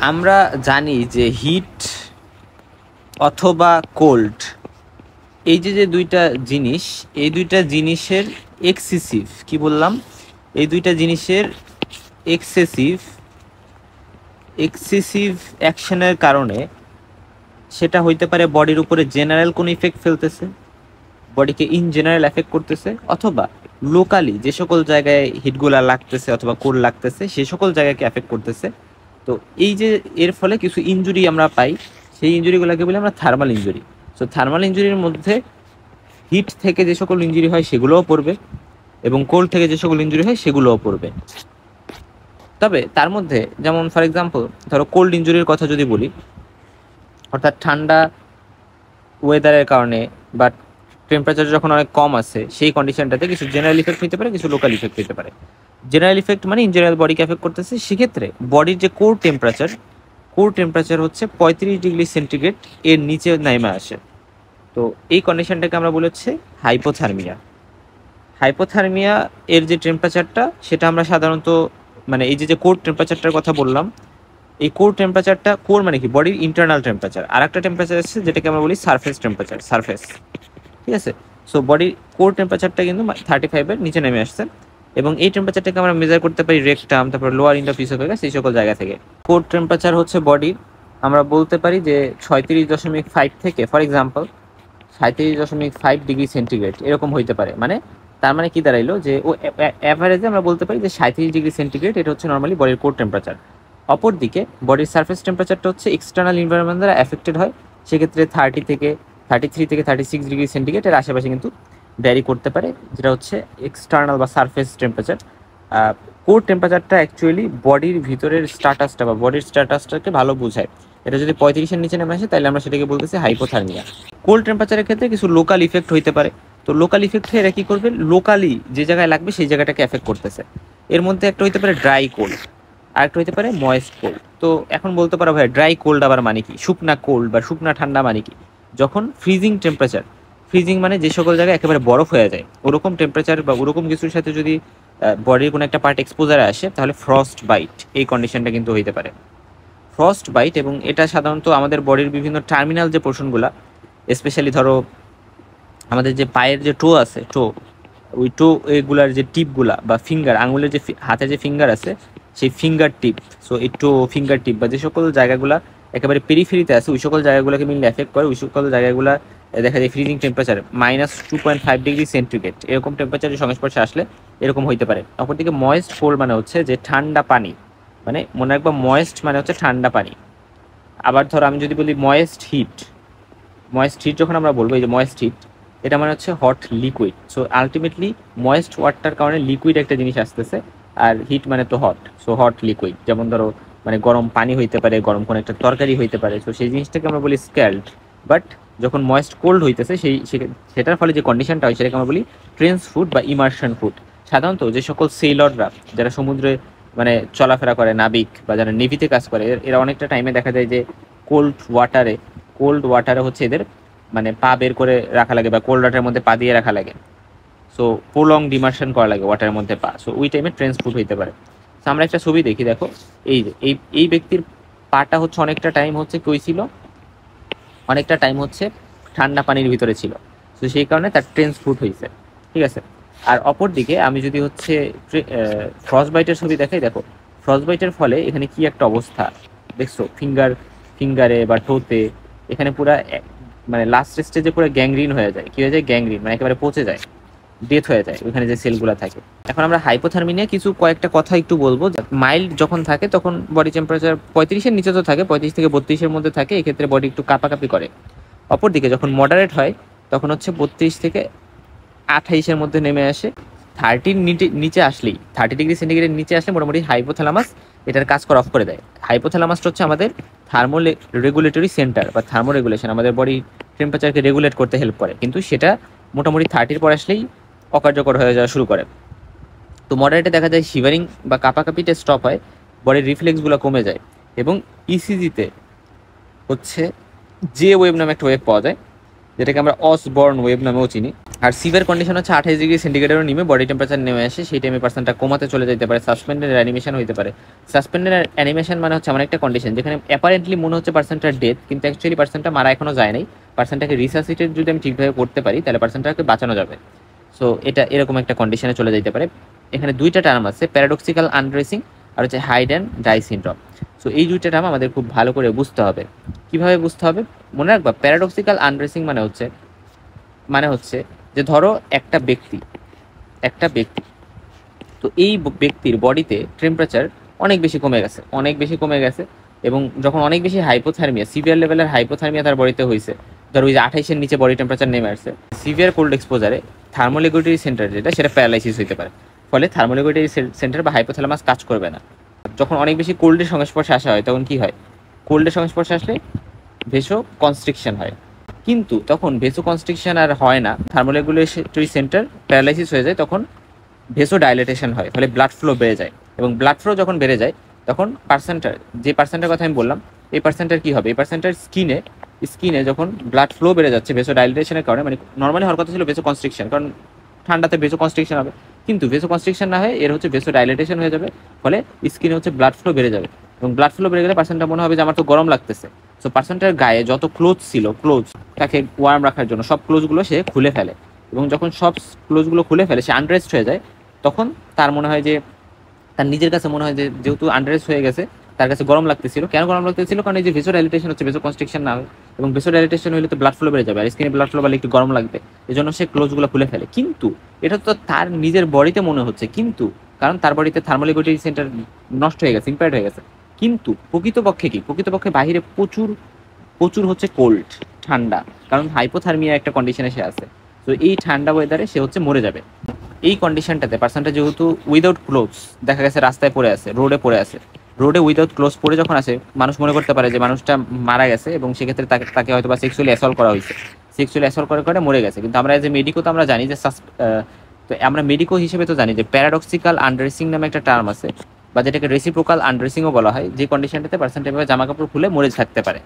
আমরা জানি যে হিট অথবা কোল্ড এই যে দুইটা জিনিস, এই দুইটা জিনিসের এক্সেসিভ, কি বললাম, এই দুইটা জিনিসের এক্সেসিভ অ্যাকশনের কারণে সেটা হইতে পারে বডির উপরে জেনারেল কোনো ইফেক্ট ফেলতেছে, বডিকে ইন জেনারেল এফেক্ট করতেছে, অথবা লোকালি যে সকল জায়গায় হিটগুলা লাগতেছে অথবা কোল্ড লাগতেছে সে সকল জায়গাকে এফেক্ট করতেছে। তো এই যে এর ফলে কিছু ইনজুরি আমরা পাই, সেই ইনজুরিগুলোকে বলি আমরা থার্মাল ইনজুরি। সো থার্মাল ইনজুরির মধ্যে হিট থেকে যে সকল ইনজুরি হয় সেগুলোও পড়বে এবং কোল্ড থেকে যে সকল ইনজুরি হয় সেগুলোও পড়বে। তবে তার মধ্যে যেমন ফর এক্সাম্পল ধরো কোল্ড ইনজুরির কথা যদি বলি, অর্থাৎ ঠান্ডা ওয়েদারের কারণে বা টেম্পারেচার যখন অনেক কম আছে সেই কন্ডিশনটাতে কিছু জেনারেল ইফেক্ট হতে পারে, কিছু লোকাল ইফেক্ট হতে পারে। জেনারেল ইফেক্ট মানে ইন জেনারেল বডিকে এফেক্ট করতেছে, সেক্ষেত্রে বডির যে কোর টেম্পারেচার হচ্ছে 35°C এর নিচে নেমে আসে। তো এই কন্ডিশনটাকে আমরা বলেছি হাইপোথার্মিয়া। হাইপোথার্মিয়া এর যে টেম্পারেচারটা সেটা আমরা সাধারণত মানে এই যে কোর টেম্পারেচারটার কথা বললাম, এই কোর টেম্পারেচারটা, কোর মানে কি বডির ইন্টারনাল টেম্পারেচার, আর একটা টেম্পারেচার আছে যেটাকে আমরা বলি সারফেস টেম্পারেচার, সারফেস, ঠিক আছে। সো বডির কোর টেম্পারেচারটা কিন্তু 35 এর নিচে নেমে আসছে এবং এই টেম্পারেচারটাকে আমরা মেজার করতে পারি রেকটাম, তারপর লোয়ার ইন্টারফিসোফেগাস, এই সকল জায়গা থেকে। কোর টেম্পারেচার হচ্ছে বডির, আমরা বলতে পারি যে 36.5 থেকে ফর এক্সাম্পল 37.5°C এরকম হইতে পারে। মানে তার মানে কি দাঁড়াইলো যে ও অ্যাভারেজে আমরা বলতে পারি যে 37°C এটা হচ্ছে নর্মালি বডির কোর টেম্পারেচার। অপরদিকে বডির সারফেস টেম্পারেচারটা হচ্ছে এক্সটার্নাল এনভায়রনমেন্ট দ্বারা এফেক্টেড হয়, সেক্ষেত্রে 33 থেকে 36°C এর আশেপাশে কিন্তু ভ্যারি করতে পারে, যেটা হচ্ছে এক্সটার্নাল বা সারফেস টেম্পারেচার। কোর টেম্পারেচারটা অ্যাকচুয়ালি বডির ভিতরের স্ট্যাটাসটা বা বডির স্ট্যাটাসটাকে ভালো বোঝায়। এটা যদি 35-এর নিচে নেমে আসে তাহলে আমরা সেটাকে বলতেছি হাইপোথার্মিয়া। কোল্ড টেম্পারেচারের ক্ষেত্রে কিছু লোকাল ইফেক্ট হইতে পারে। তো লোকাল ইফেক্ট হয়ে এরা কী করবে, লোকালি যে জায়গায় লাগবে সেই জায়গাটাকে এফেক্ট করতেছে। এর মধ্যে একটা হইতে পারে ড্রাই কোল্ড, আর একটা হইতে পারে ময়েস্ট কোল্ড। তো এখন বলতে পারো ভাই ড্রাই কোল্ড আবার মানে কি, শুকনা কোল্ড বা শুকনা ঠান্ডা মানে কি? যখন ফ্রিজিং টেম্পারেচার, ফ্রিজিং মানে যে সকল জায়গায় একেবারে বরফ হয়ে যায়, ওরকম টেম্পারেচার বা ওরকম কিছুর সাথে যদি বডির কোনো একটা পার্ট এক্সপোজারে আসে তাহলে ফ্রস্ট বাইট, এই কন্ডিশনটা কিন্তু হইতে পারে ফ্রস্ট বাইট। এবং এটা সাধারণত আমাদের বডির বিভিন্ন টার্মিনাল যে পোর্শনগুলা, স্পেশালি ধরো আমাদের যে পায়ের যে টো আছে, ওই টো এগুলার যে টিপগুলা বা ফিঙ্গার, আঙুলের যে হাতে যে ফিঙ্গার আছে সেই ফিঙ্গার টিপ, সো এই টো ফিঙ্গার টিপ বা যে সকল জায়গাগুলা একেবারে পেরিফেরিতে আছে ওই সকল জায়গাগুলোকে মিলে এফেক্ট করে। ওই সকল জায়গাগুলো দেখা যায় ফ্রিজিং টেম্পারেচার -2.5°C এরকম টেম্পারেচারের সংস্পর্শে আসলে এরকম হইতে পারে। অপরদিকে ময়েস্ট কোল্ড মানে হচ্ছে যে ঠান্ডা পানি, মানে মনে রাখবা ময়েস্ট মানে হচ্ছে ঠান্ডা পানি। আবার ধরো আমি যদি বলি ময়েস্ট হিট যখন আমরা বলবো এই যে ময়েস্ট হিট, এটা মানে হচ্ছে hot liquid. So ultimately moist water কারণে লিকুইড একটা জিনিস আসতেছে, আর হিট মানে তো হট, সো হট লিকুইড। যেমন ধরো মানে গরম পানি হইতে পারে, গরম কোনো একটা তরকারি হইতে পারে, সো সেই জিনিসটাকে আমরা বলি স্ক্যাল্ড। বাট যখন ময়েস্ট কোল্ড হইতেছে সেটার ফলে যে কন্ডিশনটা হয় সেটাকে আমরা বলি ট্রেন্স ফুড বা ইমার্শন ফুড। সাধারণত যে সকল সেইলররা যারা সমুদ্রে মানে চলাফেরা করে, নাবিক বা যারা নেভিতে কাজ করে, এরা অনেকটা টাইমে দেখা যায় যে কোল্ড ওয়াটারে হচ্ছে এদের মানে পা বের করে রাখা লাগে বা কোল্ড ওয়াটারের মধ্যে পা দিয়ে রাখা লাগে। সো প্রলং ডিমার্শন করা লাগে ওয়াটারের মধ্যে পা, সো ওই টাইমে ট্রান্সফুট হইতে পারে। সো আমরা একটা ছবি দেখি, দেখো এই যে এই ব্যক্তির পাটা হচ্ছে অনেকটা টাইম হচ্ছে কই ছিল, অনেকটা টাইম হচ্ছে ঠান্ডা পানির ভিতরে ছিল, তো সেই কারণে তার ট্রান্সফুট হয়েছে, ঠিক আছে। আর অপর দিকে আমি যদি হচ্ছে ফ্রস্ট বাইটের ছবি দেখাই, দেখো ফ্রস্ট বাইটের ফলে এখানে কি একটা অবস্থা দেখছো, ফিঙ্গারে বা টোতে এখানে পুরা মানে লাস্ট স্টেজে পুরো গ্যাংগ্রিন হয়ে যায়। কি হয়ে যায়? গ্যাংগ্রিন, মানে একেবারে পচে যায়, ডেথ হয়ে যায় ওইখানে যে সেলগুলো থাকে। এখন আমরা হাইপোথার্মি নিয়ে কিছু কয়েকটা কথা একটু বলবো। মাইল্ড যখন থাকে তখন বডি টেম্পারেচার 35-এর নিচে তো থাকে, 35 থেকে 32-এর মধ্যে থাকে, এক্ষেত্রে বডি একটু কাঁপাকাঁপি করে। অপরদিকে যখন মডারেট হয় তখন হচ্ছে 32 থেকে 28-এর মধ্যে নেমে আসে। 30-র নিচে আসলেই, 30°C নিচে আসলে মোটামুটি হাইপোথ্যালামাস এটার কাজ করা অফ করে দেয়। হাইপোথ্যালামাসটা হচ্ছে আমাদের থার্মো রেগুলেটরি সেন্টার বা থার্মো রেগুলেশন, আমাদের বডি টেম্পারেচারকে রেগুলেট করতে হেল্প করে, কিন্তু সেটা মোটামুটি 30-র পর আসলেই অকার্যকর হয়ে যাওয়া শুরু করে। তো মডারেটে দেখা যায় শিভারিং বা কাঁপাকাঁপিটা স্টপ হয়, বডির রিফ্লেক্সগুলো কমে যায়, এবং ইসিজিতে হচ্ছে যে ওয়েভ নামে একটা ওয়েভ পাওয়া যায়, যেটাকে আমরা অসবর্ন ওয়েভ নামেও চিনি। আর সিভিয়ার কন্ডিশন হচ্ছে 28°C নেমে বডি টেম্পারেচার নেমে আসে, সেই টাইমে পার্সনটা কোমাতে চলে যেতে পারে, সাসপেন্ডেড অ্যানিমেশন হতে পারে। সাসপেন্ডেড অ্যানিমেশন মানে হচ্ছে এমন একটা কন্ডিশন যেখানে অ্যাপারেন্টলি মনে হচ্ছে পার্সনটার ডেথ, কিন্তু অ্যাকচুয়ালি পার্সনটা মারা এখনো যায় নাই। পার্সনটাকে রিসাসিটেট যদি আমি ঠিকভাবে করতে পারি তাহলে পার্সনটাকে বাঁচানো যাবে। সো এটা এরকম একটা কন্ডিশনে চলে যেতে পারে। এখানে দুইটা টার্ম আছে, প্যারাডক্সিক্যাল আনড্রেসিং আর হচ্ছে hide and die syndrome. So এই দুইটা টার্ম আমাদের খুব ভালো করে বুঝতে হবে। কিভাবে বুঝতে হবে মনে রাখবা, প্যারাডক্সিক্যাল আনড্রেসিং মানে হচ্ছে যে ধরো একটা ব্যক্তি তো এই ব্যক্তির বডিতে টেম্পারেচার অনেক বেশি কমে গেছে এবং যখন অনেক বেশি হাইপোথার্মিয়া, সিভিয়ার লেভেলের হাইপোথার্মিয়া তার বডিতে হয়েছে, ধরো ওই যে 28-এর নিচে বডি টেম্পারেচার নেমে আসছে, সিভিয়ার কোল্ড এক্সপোজারে থার্মোরেগুলেটরি সেন্টার সেটা প্যারালাইসিস হতে পারে। ফলে থার্মোরেগুলেটরি সেন্টার বা হাইপোথ্যালামাস কাজ করবে না। যখন অনেক বেশি কোল্ডের সংস্পর্শে আসা হয় তখন কি হয়, কোল্ডের সংস্পর্শে আসলে ভেসো কনস্ট্রিকশন হয়, কিন্তু তখন ভেসো কনস্ট্রিকশন আর হয় না, থার্মোরেগুলেটরি সেন্টার প্যারালাইসিস হয়ে যায়, তখন ভেসো ডাইলেটেশন হয়, ফলে ব্লাড ফ্লো বেড়ে যায়। এবং ব্লাড ফ্লো যখন বেড়ে যায় তখন পার্সেন্টের কথা আমি বললাম, এই পার্সেন্টের কি হবে, এই পার্সেন্টের স্কিনে যখন ব্লাড ফ্লো বেড়ে যাচ্ছে ভেসো ডাইলেটেশনের কারণে, মানে নর্মালি হওয়ার কথা ছিল ভেসো কনস্ট্রিকশন, কারণ ঠান্ডাতে ভেসো কনস্ট্রিকশন হবে, কিন্তু ভেসো কনস্ট্রিকশন না হয়ে এর হচ্ছে ভেসো ডাইলেটেশন হয়ে যাবে, ফলে স্কিনে হচ্ছে ব্লাড ফ্লো বেড়ে যাবে। এবং ব্লাড ফ্লো বেড়ে গেলে পার্সেন্টটা মনে হবে যে আমার তো গরম লাগতেছে। সো পার্সেন্টের গায়ে যত ক্লোজ তাকে ওয়ার্ম রাখার জন্য সব ক্লোজগুলো সে খুলে ফেলে, এবং যখন সব ক্লোজগুলো খুলে ফেলে সে আনরেস্ট হয়ে যায়, তখন তার মনে হয় যে তার নিজের কাছে মনে হয় যে যেহেতু আন্ডারেস্ট হয়ে গেছে তার কাছে গরম লাগতেছিল। কেন গরম লাগতেছিল, কারণ এই যে ভেসো ডাইলেটেশন হচ্ছে, ভেসো কনস্ট্রিকশন না হয়, এবং ভেসো ডাইলেটেশন হলে তো ব্লাড ফ্লো বেড়ে যাবে, আর স্কিনে ব্লাড ফ্লো বাড়লে একটু গরম লাগবে, এই জন্য সে ক্লোজগুলো খুলে ফেলে। কিন্তু এটা তো তার নিজের বডিতে মনে হচ্ছে, কিন্তু কারণ তার বডিতে থার্মোরেগুলেটরি সেন্টার নষ্ট হয়ে গেছে, ইম্পেয়ার্ড হয়ে গেছে। কিন্তু প্রকৃতপক্ষে বাহিরে প্রচুর প্রচুর হচ্ছে কোল্ড, ঠান্ডা, কারণ হাইপোথার্মিয়া একটা কন্ডিশনে সে আছে। তো এই ঠান্ডা ওয়েদারে সে হচ্ছে মরে যাবে। এই কন্ডিশনটাতে পার্সনটা যেহেতু উইদাউট ক্লোথস দেখা গেছে রাস্তায় পড়ে আছে, রোডে উইদাউট ক্লোথস পড়ে যখন আসে, মানুষ মনে করতে পারে যে মানুষটা মারা গেছে, এবং সেক্ষেত্রে তাকে হয়তো বা সেক্সুয়ালি অ্যাসল্ট করা হয়েছে, সেক্সুয়ালি অ্যাসল্ট করে মরে গেছে। কিন্তু আমরা যে মেডিকো তো আমরা জানি যে তো আমরা মেডিকো হিসেবে তো জানি যে প্যারাডক্সিক্যাল আনড্রেসিং নামে একটা টার্ম আছে, বা যেটাকে রেসিপ্রোকাল আনড্রেসিংও বলা হয়, যে কন্ডিশনটাতে পার্সনটা এভাবে জামা কাপড় খুলে মরে থাকতে পারে।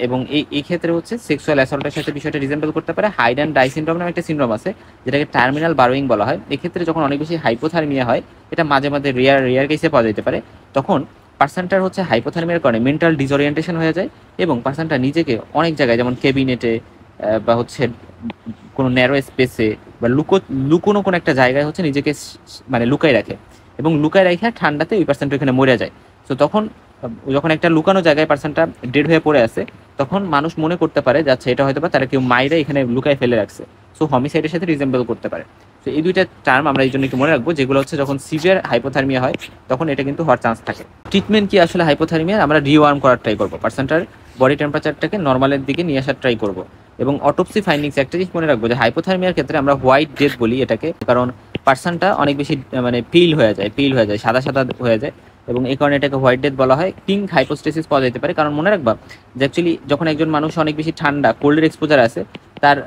এবং এই ক্ষেত্রে হচ্ছে সেক্সুয়াল অ্যাসল্টের সাথে বিষয়টা রিজেম্বল করতে পারে। হাইড অ্যান্ড ডাই সিনড্রোম নামে একটা সিনড্রোম আছে, যেটাকে টার্মিনাল বারোয়িং বলা হয়। এক্ষেত্রে যখন অনেক বেশি হাইপোথার্মিয়া হয়, এটা মাঝে মাঝে রেয়ার কেসে পাওয়া যেতে পারে, তখন পার্সনটার হচ্ছে হাইপোথার্মিয়ার কারণে মেন্টাল ডিসওরিয়েন্টেশন হয়ে যায়, এবং পার্সনটা নিজেকে অনেক জায়গায়, যেমন কেবিনেটে বা হচ্ছে কোনো ন্যারো স্পেসে বা লুকোনো কোনো একটা জায়গায় হচ্ছে নিজেকে মানে লুকাই রাখে, এবং লুকাই রেখে ঠান্ডাতে ওই পার্সনটা এখানে মরে যায়। তো তখন যখন একটা লুকানো জায়গায় পার্সনটা ডেড হয়ে পড়ে আছে, তখন মানুষ মনে করতে পারে যাচ্ছে এটা হয়তো বা তারা কেউ মাইরা এখানে লুকায় ফেলে রাখছে। সো হোমিসাইডের সাথে রিজেম্বল করতে পারে। তো এই দুইটা টার্ম আমরা এই জন্য একটু মনে রাখবো, যেগুলো হচ্ছে যখন সিভিয়ার হাইপোথার্মিয়া হয় তখন এটা কিন্তু হওয়ার চান্স থাকে। ট্রিটমেন্ট কি আসলে হাইপোথার্মিয়ার, আমরা রিওয়ার্ম করার ট্রাই করবো, পার্সনটার বডি টেম্পারেচারটাকে নর্মালের দিকে নিয়ে আসার ট্রাই করবো। এবং অটোপসি ফাইন্ডিংস একটা জিনিস মনে রাখবো যে হাইপোথার্মিয়ার ক্ষেত্রে আমরা হোয়াইট ডেথ বলি এটাকে, কারণ পার্সনটা অনেক বেশি মানে পিল হয়ে যায়, সাদা হয়ে যায়, এবং এই কারণে এটাকে হোয়াইট ডেথ বলা হয়। পিঙ্ক হাইপোস্টেসিস পাওয়া যেতে পারে, কারণ মনে রাখবা যে অ্যাকচুয়ালি যখন একজন মানুষ অনেক বেশি ঠান্ডা কোল্ডের এক্সপোজার আছে, তার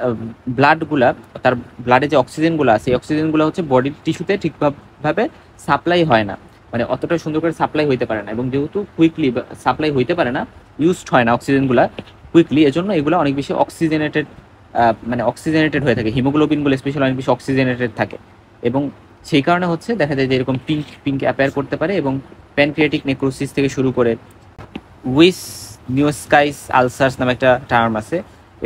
ব্লাডে যে অক্সিজেনগুলো আছে, এই অক্সিজেনগুলো হচ্ছে বডির টিস্যুতে ঠিকভাবে সাপ্লাই হয় না, মানে অতটা সুন্দর করে সাপ্লাই হইতে পারে না, এবং যেহেতু কুইকলি সাপ্লাই হইতে পারে না, ইউজড হয় না অক্সিজেনগুলো কুইকলি, এজন্য এগুলো অনেক বেশি অক্সিজেনেটেড হয়ে থাকে, হিমোগ্লোবিনগুলো স্পেশালি অনেক বেশি অক্সিজেনেটেড থাকে, এবং সেই কারণে হচ্ছে দেখা যায় যে এরকম পিঙ্ক অ্যাপেয়ার করতে পারে। এবং প্যানক্রিয়াটিক নেক্রোসিস থেকে শুরু করে উইস নিউস্কাইস আলসার্স নামে একটা টার্ম আছে,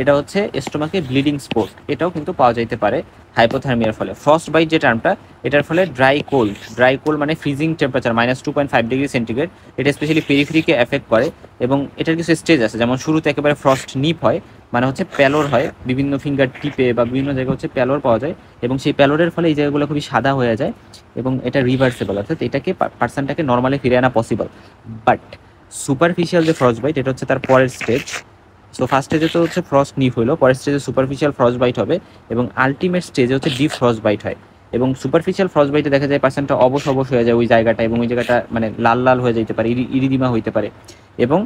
এটা হচ্ছে স্টোমাকে ব্লিডিং স্পট, এটাও কিন্তু পাওয়া যাইতে পারে হাইপোথার্মিয়ার ফলে। ফ্রস্ট বাইট যে টার্মটা, এটার ফলে ড্রাই কোল্ড মানে ফ্রিজিং টেম্পারেচার -2.5°C, এটা স্পেশালি পেরিফেরিকে এফেক্ট করে, এবং এটার কিছু স্টেজ আছে, যেমন শুরুতে একেবারে ফ্রস্ট নিপ হয়, মানে হচ্ছে প্যালোর হয়, বিভিন্ন ফিঙ্গার টিপে বা বিভিন্ন জায়গায় হচ্ছে প্যালোর পাওয়া যায়, এবং সেই প্যালোরের ফলে এই জায়গাগুলো খুবই সাদা হয়ে যায়, এবং এটা রিভার্সেবল, অর্থাৎ এটাকে পার্সনটাকে নর্মালি ফিরে আনা পসিবল। বাট সুপারফিশিয়াল যে ফ্রস্ট বাইট, এটা হচ্ছে তার পরের স্টেজ। সো ফার্স্ট স্টেজে তো হচ্ছে ফ্রস্ট নিপ হলো, পরের স্টেজে সুপারফিশিয়াল ফ্রস্ট বাইট হবে, এবং আলটিমেট স্টেজে হচ্ছে ডিপ ফ্রস্ট বাইট হয়। এবং সুপারফিশিয়াল ফ্রস্ট বাইটে দেখা যায় পার্সনটা অবশ হয়ে যায় ওই জায়গাটা, এবং ওই জায়গাটা মানে লাল হয়ে যেতে পারে, ইরিদিমা হইতে পারে। এবং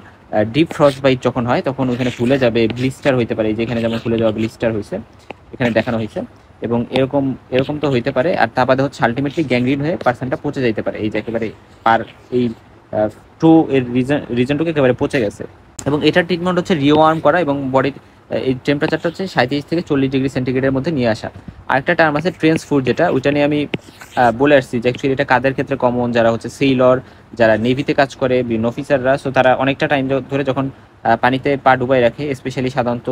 ডিপ ফ্রস্ট বাইট যখন হয় তখন ওখানে ফুলে যাবে, ব্লিস্টার হইতে পারে, যেখানে যেমন ফুলে যাওয়া ব্লিস্টার হয়েছে এখানে দেখানো হয়েছে, এবং এরকম তো হইতে পারে। আর তা বাদে হচ্ছে আলটিমেটলি গ্যাংগ্রিন হয়ে পার্সনটা পচে যাইতে পারে, এই যে একেবারে এই টো এর রিজনটুকু একেবারে পচে গেছে। এবং এটার ট্রিটমেন্ট হচ্ছে রিওয়ার্ম করা, এবং বডির এই টেম্পারেচারটা হচ্ছে 37 থেকে 40 ডিগ্রি সেন্টিগ্রেডের মধ্যে নিয়ে আসা। আরেকটা টার্ম আছে ট্রেন্স ফুড, যেটা ওইটা নিয়ে আমি বলে আসছি যে অ্যাকচুয়ালি এটা কাদের ক্ষেত্রে কমন, যারা হচ্ছে সেইলর, যারা নেভিতে কাজ করে, বিভিন্ন অফিসাররা। সো তারা অনেকটা টাইম ধরে যখন পানিতে পা ডুবাই রাখে, স্পেশালি সাধারণত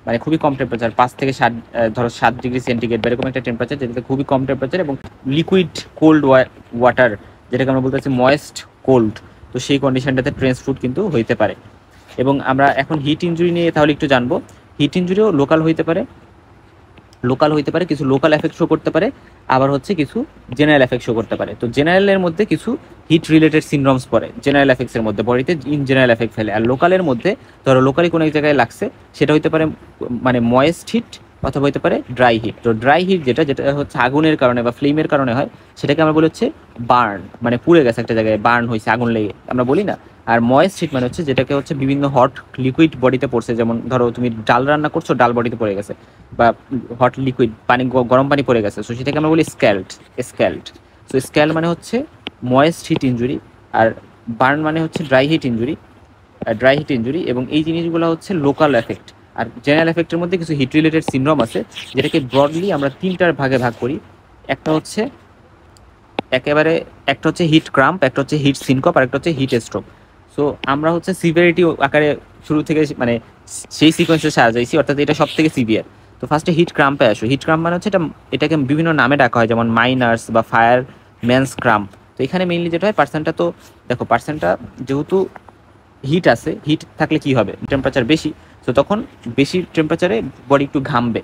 মানে খুবই কম টেম্পারেচার 5 থেকে 7, ধরো 7 ডিগ্রি সেন্টিগ্রেড বা এরকম একটা টেম্পারেচার, যেটাতে খুবই কম টেম্পারেচার এবং লিকুইড কোল্ড ওয়াটার, যেটাকে আমরা বলতে চাচ্ছি ময়েস্ট কোল্ড। তো সেই কন্ডিশনটাতে ট্রেন্স ফুড কিন্তু হইতে পারে। এবং আমরা এখন হিট ইনজুরি নিয়ে তাহলে একটু জানবো। হিট ইনজুরিও লোকাল হইতে পারে, কিছু লোকাল এফেক্ট শো করতে পারে, আবার হচ্ছে কিছু জেনারেল এফেক্ট শো করতে পারে। তো জেনারেলের মধ্যে কিছু হিট রিলেটেড সিনড্রোমস পড়ে জেনারেল এফেক্টসের মধ্যে, বডিতে ইন জেনারেল এফেক্ট ফেলে। আর লোকালের মধ্যে ধরো লোকালি কোনো এক জায়গায় লাগছে, সেটা হইতে পারে মানে ময়েস্ট হিট অথবা হইতে পারে ড্রাই হিট। তো ড্রাই হিট যেটা হচ্ছে আগুনের কারণে বা ফ্লেমের কারণে হয়, সেটাকে আমরা বলি হচ্ছে বার্ন, মানে পুড়ে গেছে একটা জায়গায়, বার্ন হয়েছে আগুন লেগে, আমরা বলি না। আর ময়েস্ট হিট মানে হচ্ছে যেটাকে হচ্ছে বিভিন্ন হট লিকুইড বডিতে পড়ছে, যেমন ধরো তুমি ডাল রান্না করছো, ডাল বডিতে পড়ে গেছে, বা হট লিকুইড পানি, গরম পানি পড়ে গেছে, সো সেটাকে আমরা বলি স্ক্যাল্ড। সো স্ক্যাল্ড মানে হচ্ছে ময়েস্ট হিট ইনজুরি, আর বার্ন মানে হচ্ছে ড্রাই হিট ইনজুরি। এবং এই জিনিসগুলো হচ্ছে লোকাল এফেক্ট। আর জেনারেল এফেক্টের মধ্যে কিছু হিট রিলেটেড সিনড্রোম আছে, যেটাকে ব্রডলি আমরা 3টার ভাগে ভাগ করি। একটা হচ্ছে হিট ক্রাম্প, একটা হচ্ছে হিট সিনকপ, আর একটা হচ্ছে হিট স্ট্রোক। সো আমরা হচ্ছে সিভিয়ারিটি আকারে শুরু থেকে মানে সেই সিকোয়েন্সে সাজাইছি, অর্থাৎ এটা সব থেকে সিভিয়ার। তো ফার্স্টে হিট ক্রাম্পে আসো। হিট ক্রাম্প মানে হচ্ছে এটাকে বিভিন্ন নামে ডাকা হয়, যেমন মাইনার্স বা ফায়ার ম্যানস ক্রাম্প। তো এখানে মেইনলি যেটা হয়, পার্সনটা যেহেতু হিট আছে, হিট থাকলে কি হবে, টেম্পারেচার বেশি, তো তখন বেশি টেম্পারেচারে বডি একটু ঘামবে।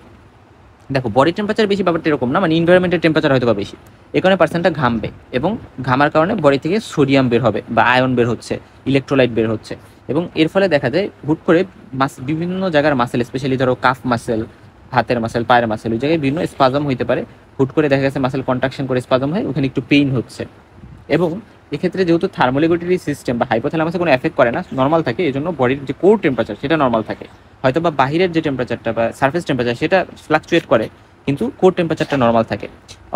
দেখো বডি টেম্পারেচার বেশি ব্যাপারটা এরকম না, মানে ইনভারনমেন্টের টেম্পারেচার হয়তো বা বেশি, এই কারণে পার্সনটা ঘামবে, এবং ঘামার কারণে বডি থেকে সোডিয়াম বের হবে বা আয়ন বের হচ্ছে, ইলেকট্রোলাইট বের হচ্ছে। এবং এর ফলে দেখা যায় হুট করে বিভিন্ন জায়গার মাসেল, স্পেশালি ধরো কাফ মাসেল, হাতের মাসেল, পায়ের মাসেল, ওই জায়গায় বিভিন্ন স্পাজম হইতে পারে। হুট করে দেখা গেছে মাসেল কন্ট্রাকশন করে স্পাজম হয়, ওখানে একটু পেইন হচ্ছে। এবং এক্ষেত্রে যেহেতু থার্মোরেগুলেটরি সিস্টেম বা হাইপোথ্যালামাসে কোনো এফেক্ট করে না, নর্মাল থাকে, এই জন্য বডির যে কোর টেম্পারেচার সেটা নর্মাল থাকে। হয়তো বা বাহিরের যে টেম্পারেচারটা বা সার্ফেস টেম্পারেচার সেটা ফ্লাকচুয়েট করে, কিন্তু কোর টেম্পারেচারটা নর্মাল থাকে।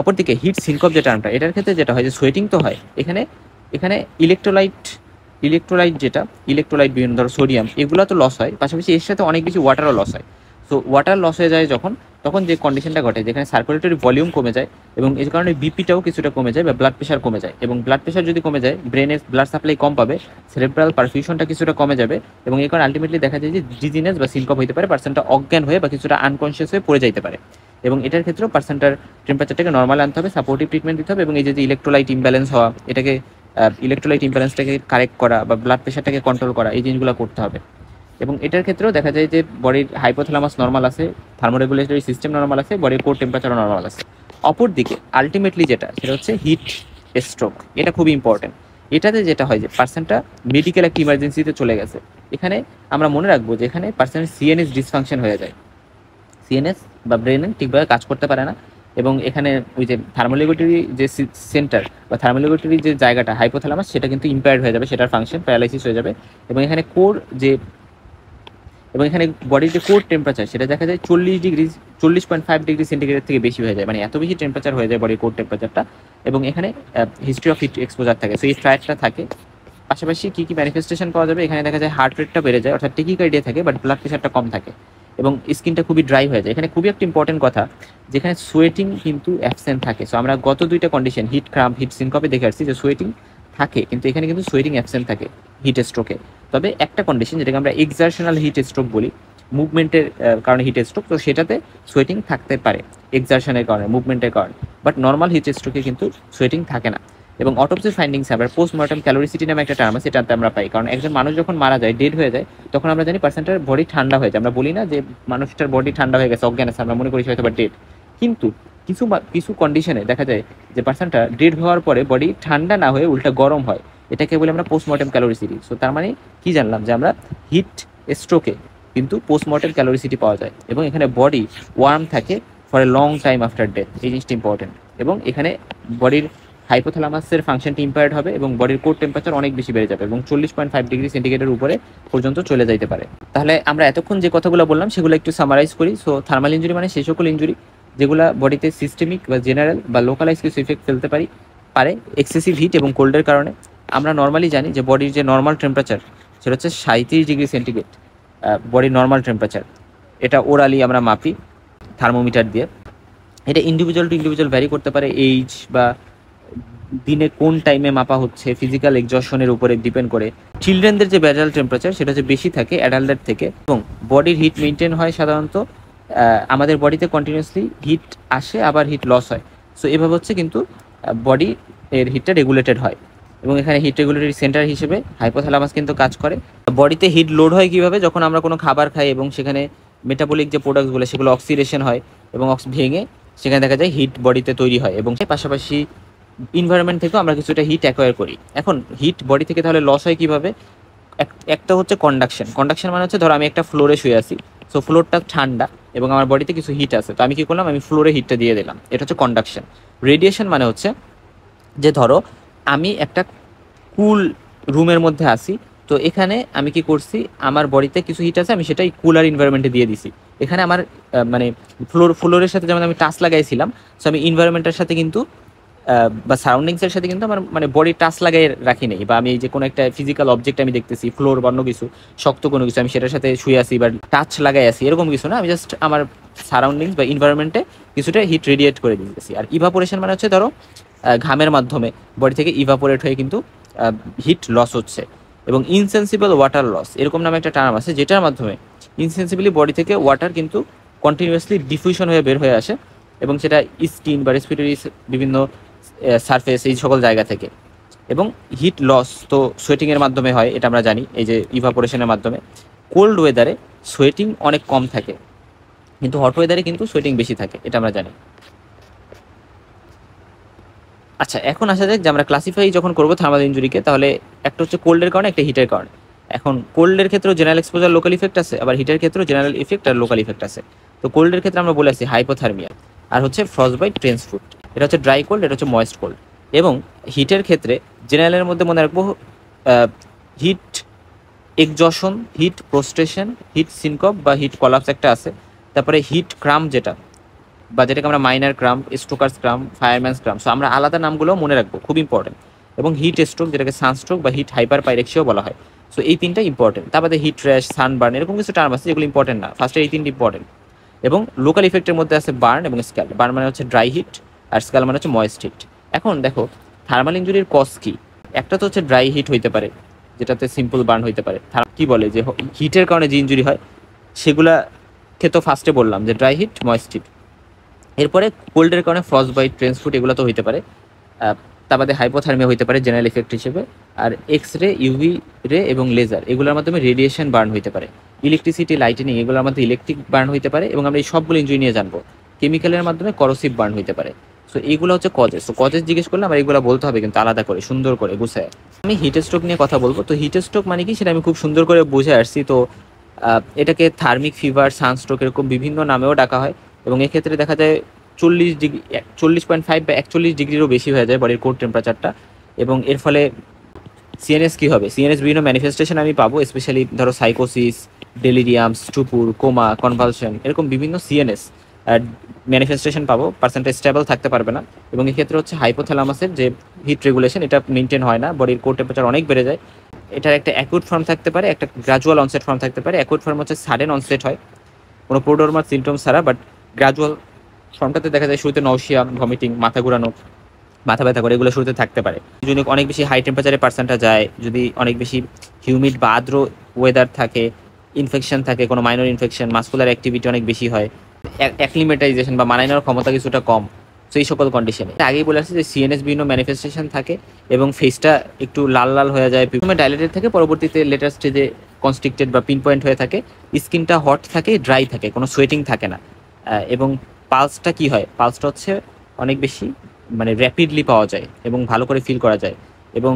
অপরদিকে হিট সিনকপ যে টার্মটা, এটার ক্ষেত্রে যেটা হয় যে সোয়েটিং তো হয়, এখানে ইলেকট্রোলাইট বিভিন্ন ধরো সোডিয়াম, এগুলো তো লস হয়, পাশাপাশি এর সাথে অনেক বেশি ওয়াটারও লস হয়। সো ওয়াটার লস হয়ে যায় তখন যে কন্ডিশনটা ঘটে, যেখানে সার্কুলেটরি ভলিউম কমে যায়, এবং এই কারণে বিপিটাও কিছুটা কমে যায় বা ব্লাড প্রেশার কমে যায়। এবং ব্লাড প্রেশার যদি কমে যায়, ব্রেনের ব্লাড সাপ্লাই কম পাবে, সেরেব্রাল পারফিউশনটা কিছুটা কমে যাবে, এবং এই কারণে আলটিমেটলি দেখা যায় যে ডিজিনেস বা সিনকপ হতে পারে, পার্সনটা অজ্ঞান হয়ে বা কিছুটা আনকনসিয়াস হয়ে পড়ে যাইতে পারে। এবং এটার ক্ষেত্রেও পার্সনটার টেম্পারেচারটাকে নর্মাল আনতে হবে, সাপোর্টিভ ট্রিটমেন্ট দিতে হবে, এবং এই যে ইলেকট্রোলাইট ইমব্যালেন্স হওয়া, এটাকে ইলেকট্রোলাইট ইমব্যালেন্সটাকে কারেক্ট করা বা ব্লাড প্রেশারটাকে কন্ট্রোল করা, এই জিনিসগুলো করতে হবে। এবং এটার ক্ষেত্রেও দেখা যায় যে বডির হাইপোথ্যালামাস নর্মাল আছে, থার্মোরেগুলেটরি সিস্টেম নর্মাল আছে, বডির কোর টেম্পারেচারও নর্মাল আছে। অপরদিকে আলটিমেটলি সেটা হচ্ছে হিট স্ট্রোক। এটা খুবই ইম্পর্টেন্ট। এটাতে যেটা হয় যে পার্সনটা মেডিকেল একটা ইমার্জেন্সিতে চলে গেছে, এখানে আমরা মনে রাখবো যে এখানে পার্সনের সিএনএস ডিসফাংশন হয়ে যায়, সিএনএস বা ব্রেনে ঠিকভাবে কাজ করতে পারে না। এবং এখানে ওই যে থার্মোরেগুলেটরি যে সেন্টার বা থার্মোরেগুলেটরি যে জায়গাটা হাইপোথ্যালামাস, সেটা কিন্তু ইম্পেয়ার্ড হয়ে যাবে, সেটার ফাংশন প্যারালাইসিস হয়ে যাবে। এবং এখানে বডির যে কোর টেম্পারেচার, সেটা দেখা যায় 40.5 ডিগ্রি সেন্টিগ্রেড থেকে বেশি হয়ে যায়, মানে এত বেশি টেম্পারেচার হয়ে যায় বডির কোর টেম্পারেচারটা। এবং এখানে হিস্ট্রি অফ হিট এক্সপোজার থাকে, সো এই ট্রায়াডটা থাকে। পাশাপাশি কী কী ম্যানিফেস্টেশন পাওয়া যাবে, এখানে দেখা যায় হার্ট রেটটা বেড়ে যায়, অর্থাৎ টেকিকার্ডিয়া থাকে, বাট ব্লাড প্রেশারটা কম থাকে, এবং স্কিনটা খুবই ড্রাই হয়ে যায়। এখানে খুবই একটা ইম্পর্টেন্ট কথা, যেখানে সোয়েটিং কিন্তু অ্যাবসেন্ট থাকে। সো আমরা গত দুইটা কন্ডিশন হিট ক্রাম্প, হিট সিনকপে দেখে আসছি যে সোয়েটিং থাকে, কিন্তু এখানে কিন্তু সোয়েটিং অ্যাবসেন্ট থাকে হিট স্ট্রোকে। তবে একটা কন্ডিশন, যেটাকে আমরা এক্সারশনাল হিট স্ট্রোক বলি, মুভমেন্টের কারণে হিট স্ট্রোক, তো সেটাতে সোয়েটিং থাকতে পারে এক্সারশনের কারণে, মুভমেন্টের কারণে, বাট নর্মাল হিট স্ট্রোকে কিন্তু সোয়েটিং থাকে না। এবং অটোপসি ফাইন্ডিংস আমরা পোস্টমর্টম ক্যালোরিসিটি নামে একটা টার্ম আছে, সেটাতে আমরা পাই। কারণ একজন মানুষ যখন মারা যায়, ডেড হয়ে যায়, তখন আমরা জানি পার্সনটার বডি ঠান্ডা হয়ে যায়। আমরা বলি না যে মানুষটার বডি ঠান্ডা হয়ে গেছে, অজ্ঞান আছে, আমরা মনে করি হয়তো বা ডেড। কিন্তু কিছু কন্ডিশনে দেখা যায় যে পার্সনটা ডেড হওয়ার পরে বডি ঠান্ডা না হয়ে উল্টা গরম হয়, এটাকে বলি আমরা পোস্টমর্টম ক্যালোরিসিটি। সো তার মানে কি জানলাম, যে আমরা হিট স্ট্রোকে কিন্তু পোস্টমর্টম ক্যালোরিসিটি পাওয়া যায়, এবং এখানে বডি ওয়ার্ম থাকে for a long time after death, এই জিনিসটা ইম্পর্টেন্ট। এবং এখানে বডির হাইপোথ্যালামাসের ফাংশনটি ইম্পেয়ার্ড হবে, এবং বডির কোর টেম্পারেচার অনেক বেশি বেড়ে যাবে, এবং 40.5 ডিগ্রি সেন্টিগ্রেডের উপরে পর্যন্ত চলে যাইতে পারে। তাহলে আমরা এতক্ষণ যে কথাগুলো বললাম সেগুলো একটু সামারাইজ করি। সো থার্মাল ইঞ্জুরি মানে সেই সকল ইঞ্জুরি যেগুলো বডিতে সিস্টেমিক বা জেনারেল বা লোকালাইজ কিছু ইফেক্ট ফেলতে পারে এক্সেসিভ হিট এবং কোল্ডের কারণে। আমরা নর্মালি জানি যে বডির যে নর্মাল টেম্পারেচার সেটা হচ্ছে 37 ডিগ্রি সেন্টিগ্রেড, বডির নর্মাল টেম্পারেচার। এটা ওরালি আমরা মাপি থার্মোমিটার দিয়ে। এটা ইন্ডিভিজুয়াল টু ইন্ডিভিজুয়াল ভ্যারি করতে পারে, এইজ বা দিনে কোন টাইমে মাপা হচ্ছে, ফিজিক্যাল এক্সজশনের উপরে ডিপেন্ড করে। চিলড্রেনদের যে বেজাল টেম্পারেচার সেটা হচ্ছে বেশি থাকে অ্যাডাল্টদের থেকে, এবং বডির হিট মেনটেন হয় সাধারণত। আমাদের বডিতে কন্টিনিউয়াসলি হিট আসে আবার হিট লস হয়, সো এভাবে হচ্ছে কিন্তু বডি এর হিটটা রেগুলেটেড হয়। এবং এখানে হিট রেগুলেটরি সেন্টার হিসেবে হাইপোথ্যালামাস কিন্তু কাজ করে। বডিতে হিট লোড হয় কিভাবে, যখন আমরা কোনো খাবার খাই এবং সেখানে মেটাবলিক যে প্রোডাক্টসগুলো সেগুলো অক্সিডেশন হয় এবং ভেঙে সেখানে দেখা যায় হিট বডিতে তৈরি হয়, এবং পাশাপাশি ইনভায়রনমেন্ট থেকেও আমরা কিছুটা হিট অ্যাকোয়ার করি। এখন হিট বডি থেকে তাহলে লস হয় কিভাবে? একটা হচ্ছে কন্ডাকশন। কন্ডাকশন মানে হচ্ছে ধরো আমি একটা ফ্লোরে শুয়ে আছি, সো ফ্লোরটা ঠান্ডা এবং আমার বডিতে কিছু হিট আছে, তো আমি কি করলাম, আমি ফ্লোরে হিটটা দিয়ে দিলাম, এটা হচ্ছে কন্ডাকশন। রেডিয়েশন মানে হচ্ছে যে ধরো আমি একটা কুল রুমের মধ্যে আসি, তো এখানে আমি কি করছি, আমার বডিতে কিছু হিট আছে, আমি সেটাই কুলার এনভায়রনমেন্টে দিয়ে দিছি। এখানে আমার মানে ফ্লোরের সাথে যেমন আমি টাচ লাগাইছিলাম, সো আমি এনভায়রনমেন্টের সাথে কিন্তু বা সারাউন্ডিংসের সাথে কিন্তু আমার মানে বডি টাচ লাগাই রাখি নেই, বা আমি যে কোনো একটা ফিজিক্যাল অবজেক্ট আমি দেখতেছি, ফ্লোর বা অন্য কিছু শক্ত কোনো কিছু, আমি সেটার সাথে শুয়ে আসি বা টাচ লাগাই আসি, এরকম কিছু না। আমি জাস্ট আমার সারাউন্ডিংস বা এনভায়রনমেন্টে কিছুটা হিট রেডিয়েট করে দিতেছি। আর ইভাপোরেশন মানে হচ্ছে ধরো ঘামের মাধ্যমে বডি থেকে ইভাপোরেট হয়ে কিন্তু হিট লস হচ্ছে। এবং ইনসেন্সিবল ওয়াটার লস এরকম নামে একটা টার্ম আছে, যেটার মাধ্যমে ইনসেন্সিবলি বডি থেকে ওয়াটার কিন্তু কন্টিনিউয়াসলি ডিফিউশন হয়ে বের হয়ে আসে, এবং সেটা স্কিন বা রেসপিরেটরি বিভিন্ন সারফেস এই সকল জায়গা থেকে। এবং হিট লস তো সোয়েটিংয়ের মাধ্যমে হয়, এটা আমরা জানি, এই যে ইভাপোরেশনের মাধ্যমে। কোল্ড ওয়েদারে সোয়েটিং অনেক কম থাকে, কিন্তু হট ওয়েদারে কিন্তু সোয়েটিং বেশি থাকে, এটা আমরা জানি। আচ্ছা, এখন আসা যাক যে আমরা ক্লাসিফাই যখন করবো থার্মাল ইনজুরিকে, তাহলে একটা হচ্ছে কোল্ডের কারণে, একটা হিটের কারণে। এখন কোল্ডের ক্ষেত্রেও জেনারেল এক্সপোজার লোকাল ইফেক্ট আছে, আবার হিটের ক্ষেত্রেও জেনারেল ইফেক্ট আর লোকাল ইফেক্ট আছে। তো কোল্ডের ক্ষেত্রে আমরা বলে আসি হাইপোথার্মিয়া, আর হচ্ছে ফ্রস্টবাইট, ট্রেন্সফুট, এটা হচ্ছে ড্রাই কোল্ড, এটা হচ্ছে ময়েস্ট কোল্ড। এবং হিটের ক্ষেত্রে জেনারেলের মধ্যে মনে রাখবো হিট এক্সজশন, হিট প্রোস্ট্রেশন, হিট সিনকপ বা হিট কলাপস একটা আছে, তারপরে হিট ক্রাম যেটা, বা যেটাকে আমরা মাইনার ক্রাম, স্ট্রোকার্স ক্রাম, ফায়ারম্যানস ক্রাম, সো আমরা আলাদা নামগুলো মনে রাখবো, খুব ইম্পর্টেন্ট। এবং হিট স্ট্রোক, যেটাকে সানস্ট্রোক বা হিট হাইপার পাইরেক্সিয়াও বলা হয়। সো এই তিনটা ইম্পর্টেন্ট। তারপরে হিট র্যাশ, সানবার্ন, এরকম কিছু টার্ম আছে যেগুলো ইম্পর্টেন্ট না, ফার্স্টে এই তিনটি ইম্পর্টেন্ট। এবং লোকাল ইফেক্টের মধ্যে আছে বার্ন এবং স্ক্যাল। বার্ন মানে হচ্ছে ড্রাই হিট, আর স্ক্যাল মানে হচ্ছে ময়েস্ট হিট। এখন দেখো থার্মাল ইনজুরির কজ কি। একটা তো হচ্ছে ড্রাই হিট হইতে পারে, যেটাতে সিম্পল বার্ন হইতে পারে। কি বলে যে হিটের কারণে যে ইনজুরি হয় সেগুলা তো ফার্স্টে বললাম যে ড্রাই হিট, ময়েস্ট হিট। এরপরে কোল্ডের কারণে ফ্রস্টবাইট, ট্রেন্সফুট, এগুলো তো হইতে পারে। তার বাদে হাইপোথার্মিয়া হইতে পারে জেনারেল এফেক্ট হিসেবে। আর এক্স রে, ইউভি রে এবং লেজার, এগুলোর মাধ্যমে রেডিয়েশন বার্ন হইতে পারে। ইলেকট্রিসিটি, লাইটেনিং, এগুলোর মাধ্যমে ইলেকট্রিক বার্ন হইতে পারে। এবং আমরা এই সবগুলো ইনজুরি নিয়ে জানবো। কেমিক্যালের মাধ্যমে করোসিভ বার্ন হইতে পারে। সো এইগুলো হচ্ছে কজেস। সো কজেস জিজ্ঞেস করলে আমার এগুলো বলতে হবে কিন্তু আলাদা করে, সুন্দর করে গুছায়। আমি হিট স্ট্রোক নিয়ে কথা বলবো। তো হিট স্ট্রোক মানে কি সেটা আমি খুব সুন্দর করে বুঝে আসছি। তো এটাকে থার্মিক ফিভার, সানস্ট্রোক এরকম বিভিন্ন নামেও ডাকা হয়। এবং এক্ষেত্রে দেখা যায় 40 ডিগ্রি, 40.5 বা 41 ডিগ্রিরও বেশি হয়ে যায় বডির কোর টেম্পারেচারটা। এবং এর ফলে সিএনএস কী হবে, সিএনএস বিভিন্ন ম্যানিফেস্টেশন আমি পাবো, স্পেশালি ধরো সাইকোসিস, ডেলিরিয়াম, স্টুপুর, কোমা, কনভালশন, এরকম বিভিন্ন সিএনএস ম্যানিফেস্টেশন পাবো। পার্সেন্টটা স্টেবল থাকতে পারবে না। এবং এক্ষেত্রে হচ্ছে হাইপোথ্যালামাসের যে হিট রেগুলেশন, এটা মেনটেন হয় না, বডির কোর টেম্পারেচার অনেক বেড়ে যায়। এটার একটা অ্যাকুট ফর্ম থাকতে পারে, একটা গ্রাজুয়াল অনসেট ফর্ম থাকতে পারে। অ্যাকুট ফর্ম হচ্ছে সাডেন অনসেট হয় কোনো প্রোডোরমার সিমটম ছাড়া, বাট গ্রাজুয়াল ফর্মটাতে দেখা যায় শুরুতে নওশিয়া, ভমিটিং, মাথা ঘোরানো, মাথা ব্যথা করে, এগুলো শুরুতে থাকতে পারে। যদি অনেক বেশি হাই টেম্পারেচারে পার্সেন্টটা যায়, যদি অনেক বেশি হিউমিড বা আর্দ্র ওয়েদার থাকে, ইনফেকশন থাকে, কোনো মাইনর ইনফেকশন, মাসকুলার অ্যাক্টিভিটি অনেক বেশি হয়, অ্যাক্লিমেটাইজেশন বা মানায় নেওয়ার ক্ষমতা কিছুটা কম, তো এই সকল কন্ডিশনে আগেই বলে আসছে যে সিএনএস বিভিন্ন ম্যানিফেস্টেশন থাকে এবং ফেসটা একটু লাল লাল হয়ে যায়, প্রথমে ডাইলেটেড থাকে, পরবর্তীতে লেটার স্টেজে কনস্ট্রিক্টেড বা পিন পয়েন্ট হয়ে থাকে, স্কিনটা হট থাকে, ড্রাই থাকে, কোনো সোয়েটিং থাকে না। এবং পালসটা কি হয়, পালসটা হচ্ছে অনেক বেশি মানে র্যাপিডলি পাওয়া যায় এবং ভালো করে ফিল করা যায়। এবং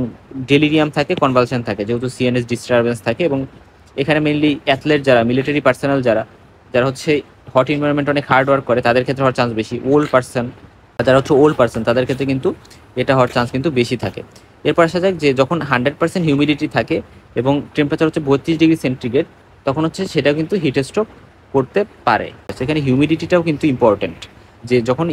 ডেলিরিয়াম থাকে, কনভালশন থাকে, যেহেতু সিএনএস ডিস্টারবেন্স থাকে। এবং এখানে মেনলি অ্যাথলেট যারা, মিলিটারি পার্সোনাল যারা, যারা হচ্ছে হট এনভায়রনমেন্ট অনেক হার্ড ওয়ার্ক করে, তাদের ক্ষেত্রে হওয়ার চান্স বেশি। ওল্ড পার্সন, যারা হচ্ছে ওল্ড পার্সন, তাদের ক্ষেত্রে কিন্তু এটা হওয়ার চান্স কিন্তু বেশি থাকে। এরপর আসা যাক যে যখন 100% হিউমিডিটি থাকে এবং টেম্পারেচার হচ্ছে 32 ডিগ্রি সেন্টিগ্রেড, তখন হচ্ছে সেটা কিন্তু হিট স্ট্রোক করতে পারে। সেখানে হিউমিডিটিটাও কিন্তু ইম্পর্টেন্ট। যে যখন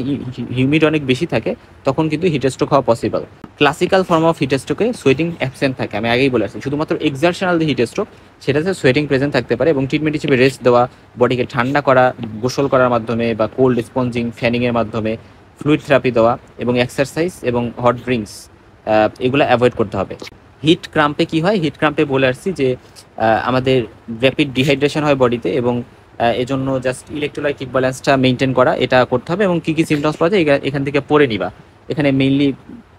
হিউমিড অনেক বেশি থাকে তখন কিন্তু হিট স্ট্রোক হওয়া possible. Classical form of heat স্ট্রোকে সোয়েটিং অ্যাবসেন্ট থাকে, আমি আগেই বলে আসছি। শুধুমাত্র এক্সারশনাল যে হিট স্ট্রোক সেটাতে সোয়েটিং প্রেজেন্ট থাকতে পারে, এবং ট্রিটমেন্ট হিসেবে রেস্ট দেওয়া, বডিকে ঠান্ডা করা গোসল করার মাধ্যমে বা কোল্ড স্পঞ্জিং ফ্যানিংয়ের মাধ্যমে, ফ্লুইড থেরাপি দেওয়া এবং এক্সারসাইজ এবং হট ড্রিঙ্কস এগুলো অ্যাভয়েড করতে হবে। হিট ক্রাম্পে কি হয়? হিট ক্রাম্পে বলে আসছি যে আমাদের র্যাপিড ডিহাইড্রেশন হয় বডিতে, এবং এজন্য জাস্ট ইলেকট্রোলাইট ব্যালেন্সটা মেনটেন করা এটা করতে হবে। এবং কী কী সিমটমস পাওয়া যায় এখান থেকে পড়ে নিবা। এখানে মেইনলি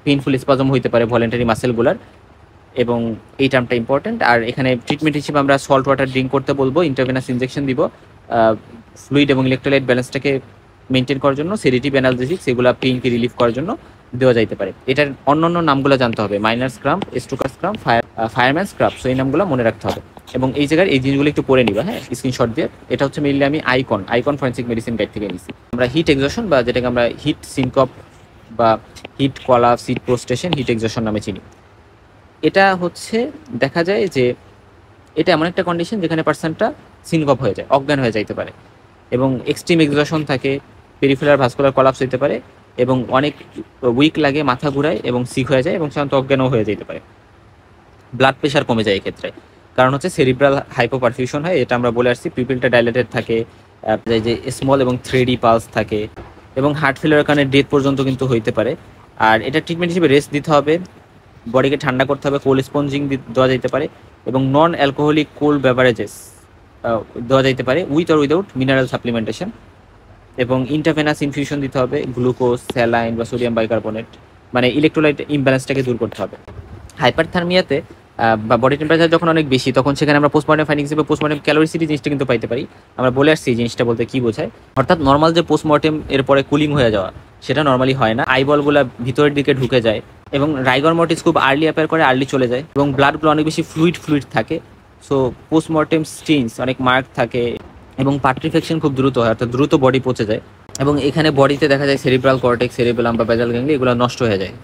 পেইনফুল স্পাজম হইতে পারে ভলেন্টারি মাসেলগুলার, এবং এই টার্মটা ইম্পর্টেন্ট। আর এখানে ট্রিটমেন্ট হিসেবে আমরা সল্ট ওয়াটার ড্রিঙ্ক করতে বলবো, ইন্টারভেনাস ইনজেকশন দিব ফ্লুইড এবং ইলেকট্রোলাইট ব্যালেন্সটাকে মেনটেন করার জন্য, সেডেটিভ অ্যানালজেসিক্স এগুলো পেইনকে রিলিফ করার জন্য দেওয়া যাইতে পারে। এটার অন্য নামগুলো জানতে হবে, miners cramp, stokers cramp, fireman's cramp, so এই নামগুলো মনে রাখতে হবে। এবং এই জায়গার এই জিনিসগুলো একটু পড়ে নিবা, হ্যাঁ, স্ক্রিনশট দিয়ে। এটা হচ্ছে মেইনলি আমি আইকন ফরেন্সিক মেডিসিন গাইড থেকে নিছি। আমরা হিট এক্সজশন বা যেটাকে আমরা হিট সিনকপ বা হিট কলাপস, হিট প্রোস্টেশন, হিট এক্সজশন নামে চিনি। এটা হচ্ছে দেখা যায় যে এটা এমন একটা কন্ডিশন যেখানে পার্সনটা সিনকপ হয়ে যায়, অজ্ঞান হয়ে যাইতে পারে, এবং এক্সট্রিম এক্সজশন থাকে, পেরিফেরাল ভাস্কুলার কলাপস হইতে পারে, এবং অনেক উইক লাগে, মাথা ঘুরায় এবং সিক হয়ে যায়, এবং সাধারণত অজ্ঞানও হয়ে যেতে পারে। ব্লাড প্রেশার কমে যায় এক্ষেত্রে, কারণ হচ্ছে সেরিব্রাল হাইপোপারফিউশন হয়, এটা আমরা বলে আসছি। পিপিলটা ডাইলেটেড থাকে, যে স্মল এবং 3D পালস থাকে, এবং হার্ট ফেলিওরের কারণে ডেথ পর্যন্ত কিন্তু হইতে পারে। আর এটা ট্রিটমেন্ট হিসেবে রেস্ট দিতে হবে, বডিকে ঠান্ডা করতে হবে, কোল্ড স্পঞ্জিং দেওয়া যেতে পারে, এবং নন অ্যালকোহলিক কোল্ড বেভারেজেস দেওয়া যেতে পারে with or without mineral supplementation, এবং ইন্টারভেনাস ইনফিউশন দিতে হবে গ্লুকোজ, স্যালাইন বা সোডিয়াম বাইকার্বনেট, মানে ইলেকট্রোলাইট ইমব্যালেন্সটাকে দূর করতে হবে। হাইপারথার্মিয়াতে বা বডি টেম্পারেচার যখন অনেক বেশি, তখন সেখানে আমরা পোস্টমর্টম ফাইন্ডিংস হিসেবে পোস্টমর্টম ক্যালোরিসিটি জিনিসটা কিন্তু পাইতে পারি। আমরা বলে আসছি এই জিনিসটা বলতে কি বোঝায়। অর্থাৎ নর্মাল যে পোস্টমর্টেম এরপরে কুলিং হয়ে যাওয়া, সেটা নর্মালি হয় না। আইবলগুলো ভিতরের দিকে ঢুকে যায়, এবং রাইগর মর্টিস খুব আর্লি অ্যাপেয়ার করে, আর্লি চলে যায়, এবং ব্লাডগুলো অনেক বেশি ফ্লুইড থাকে। সো পোস্টমর্টেম স্টেইনস অনেক মার্ক থাকে, এবং পাট্রিফেকশন খুব দ্রুত হয়, অর্থাৎ দ্রুত বডি পচে যায়, এবং এখানে বডিতে দেখা যায় সেরিব্রাল কর্টেক্স, সেরিবেলাম বা বেজাল গ্যাংলি এগুলো নষ্ট হয়ে যায়।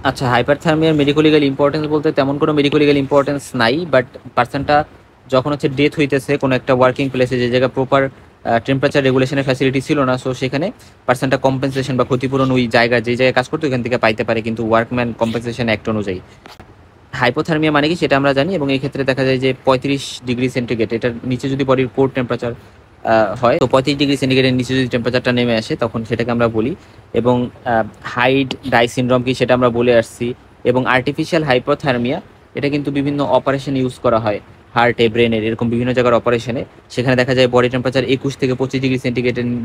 আচ্ছা, হাইপারথার্মিয়ার মেডিকো লিগাল ইম্পর্টেন্স বলতে তেমন কোনো মেডিকো লিগাল ইম্পর্টেন্স নাই, বাট পার্সনটা যখন হচ্ছে ডেথ হইতেছে কোনো একটা ওয়ার্কিং প্লেসে, যে জায়গায় প্রপার টেম্পারেচার রেগুলেশনের ফ্যাসিলিটি ছিল না, সো সেখানে পার্সনটা কম্পেনসেশন বা ক্ষতিপূরণ ওই জায়গায় যে জায়গায় কাজ করতো ওইখান থেকে পাইতে পারে, কিন্তু ওয়ার্কম্যান কম্পেনসেশন অ্যাক্ট অনুযায়ী। হাইপোথার্মিয়া মানে কি সেটা আমরা জানি, এবং এই ক্ষেত্রে দেখা যায় যে 35°C এটার নিচে যদি বডির কোর টেম্পারেচার হয়, তো 35°C নিচে যদি টেম্পারেচারটা নেমে আসে তখন সেটাকে আমরা বলি। এবং হাইড ডাই সিনড্রোম কি সেটা আমরা বলে আসছি। এবং আর্টিফিশিয়াল হাইপোথার্মিয়া, এটা কিন্তু বিভিন্ন অপারেশনে ইউজ করা হয়, হার্টে, ব্রেনের, এরকম বিভিন্ন জায়গার অপারেশনে। সেখানে দেখা যায় বডি টেম্পারেচার 21 থেকে 25°C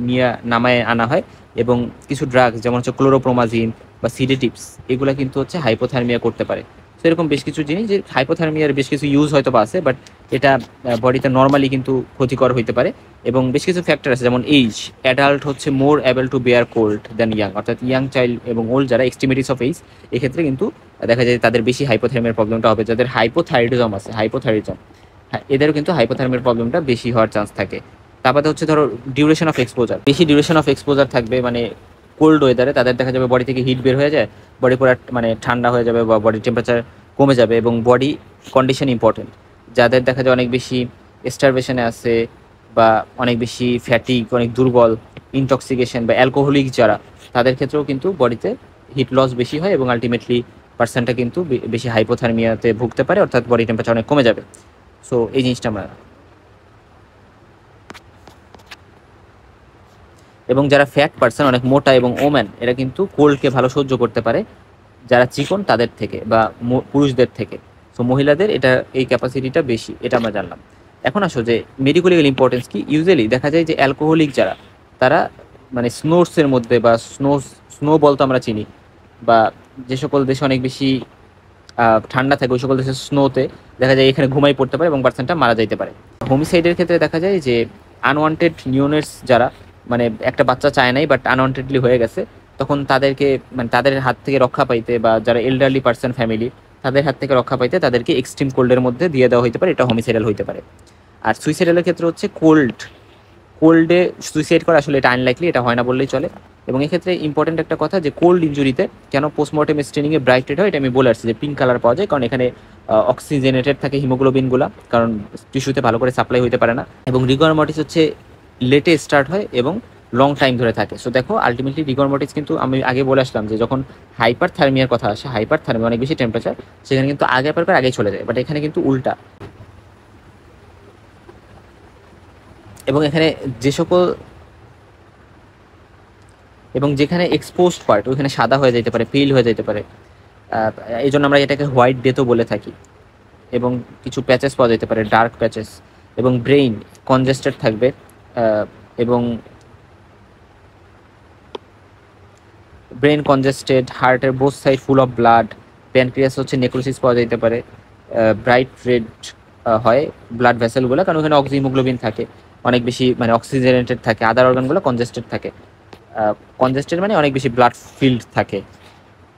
নিয়ে নামায় আনা হয়, এবং কিছু ড্রাগস যেমন হচ্ছে ক্লোরোপ্রোমাজিন বা সিডেটিভস এগুলো কিন্তু হচ্ছে হাইপোথার্মিয়া করতে পারে। তো এরকম বেশ কিছু জিনিস, যে হাইপোথার্মিয়ার বেশ কিছু ইউজ হয়তো বা আছে, বাট এটা বডিতে নর্মালি কিন্তু ক্ষতিকর হইতে পারে। এবং বেশ কিছু ফ্যাক্টর আছে, যেমন এইজ, অ্যাডাল্ট হচ্ছে more able to bear cold than young, অর্থাৎ ইয়াং চাইল্ড এবং ওল্ড যারা এক্সট্রিমিটিস অফ এইজ, এক্ষেত্রে কিন্তু দেখা যায় তাদের বেশি হাইপোথার্মিয়ার প্রবলেমটা হবে। যাদের হাইপোথাইরয়েডিজম আছে, হ্যাঁ, এদেরও কিন্তু হাইপোথার্মিয়ার প্রবলেমটা বেশি হওয়ার চান্স থাকে। তারপরে হচ্ছে ধরো ডিউরেশন অফ এক্সপোজার, বেশি ডিউরেশন অফ এক্সপোজার থাকবে, মানে কোল্ড ওয়েদারে তাদের দেখা যাবে বডি থেকে হিট বের হয়ে যায়, বডি পুরো মানে ঠান্ডা হয়ে যাবে বা বডি টেম্পারেচার কমে যাবে, এবং বডি কন্ডিশন ইম্পর্টেন্ট। যাদের দেখা যায় অনেক বেশি স্টারভেশনে আছে, বা অনেক বেশি ফ্যাটিক, অনেক দুর্বল, ইনটক্সিকেশন বা অ্যালকোহলিক যারা, তাদের ক্ষেত্রেও কিন্তু বডিতে হিট লস বেশি হয়, এবং আলটিমেটলি পার্সনটা কিন্তু বেশি হাইপোথার্মিয়াতে ভুগতে পারে, অর্থাৎ বডি টেম্পারেচার অনেক কমে যাবে। সো এই জিনিসটা আমরা। এবং যারা ফ্যাট পার্সন, অনেক মোটা এবং ওম্যান, এরা কিন্তু কোল্ডকে ভালো সহ্য করতে পারে যারা চিকন তাদের থেকে বা পুরুষদের থেকে। সো মহিলাদের এটা এই ক্যাপাসিটিটা বেশি, এটা আমরা জানলাম। এখন আসো যে মেডিকো লিগাল ইম্পর্টেন্স কি। ইউজুয়ালি দেখা যায় যে অ্যালকোহলিক যারা, তারা মানে স্নোর্সের মধ্যে বা স্নো বলতো আমরা চিনি, বা যে সকল দেশে অনেক বেশি ঠান্ডা থাকে ওই সকল দেশের স্নোতে দেখা যায় এখানে ঘুমাই পড়তে পারে এবং পার্সনটা মারা যাইতে পারে। হোমিসাইডের ক্ষেত্রে দেখা যায় যে আনওয়ান্টেড নিউনেটস যারা, মানে একটা বাচ্চা চায় নাই বাট আনওয়ান্টেডলি হয়ে গেছে, তখন তাদেরকে মানে তাদের হাত থেকে রক্ষা পাইতে, বা যারা এল্ডারলি পার্সন ফ্যামিলি তাদের হাত থেকে রক্ষা পাইতে তাদেরকে এক্সট্রিম কোল্ডের মধ্যে দিয়ে দেওয়া হতে পারে, এটা হোমিসাইডাল হইতে পারে। আর সুইসাইডালের ক্ষেত্রে হচ্ছে কোল্ডে সুইসাইড করা আসলে এটা আনলাইকলি, এটা হয় না বললেই চলে। এবং এক্ষেত্রে ইম্পর্টেন্ট একটা কথা, যে কোল্ড ইঞ্জুরিতে কেন পোস্টমর্টেম স্টেনিংয়ে ব্রাইট রেড হয়, এটা আমি বলে আসছি যে পিঙ্ক কালার পাওয়া যায়, কারণ এখানে অক্সিজেনেটেড থাকে হিমোগ্লোবিনগুলো, কারণ টিস্যুতে ভালো করে সাপ্লাই হতে পারে না। এবং রিগর মর্টিস হচ্ছে লেটে স্টার্ট হয় এবং লং টাইম ধরে থাকে। সো দেখো আলটিমেটলি রিগর মর্টিস কিন্তু আমি আগে বলে আসলাম যে যখন হাইপার থার্মিয়ার কথা আসে, হাইপার থার্মিয়া অনেক বেশি টেম্পারেচার, সেখানে কিন্তু আগে পারবার আগে চলে যায়, বাট এখানে কিন্তু উল্টা। এবং এখানে যে সকল এবং যেখানে এক্সপোজড পার্ট ওইখানে সাদা হয়ে যেতে পারে, পিল হয়ে যেতে পারে, এই জন্য আমরা এটাকে হোয়াইট ডেথও বলে থাকি। এবং কিছু প্যাচেস পাওয়া যেতে পারে, ডার্ক প্যাচেস। এবং ব্রেইন কনজেস্টেড থাকবে, এবং ব্রেন কনজেস্টেড, হার্টের both side full of blood, pancreas হচ্ছে নেক্রোসিস পাওয়া যেতে পারে, ব্রাইট রেড হয় ব্লাড ভেসেলগুলো, কারণ ওখানে অক্সিহিমোগ্লোবিন থাকে, অনেক বেশি মানে অক্সিজেনেটেড থাকে, আদার অর্গানগুলো কনজেস্টেড থাকে। কনজেস্টেড মানে অনেক বেশি ব্লাড ফিল্ড থাকে।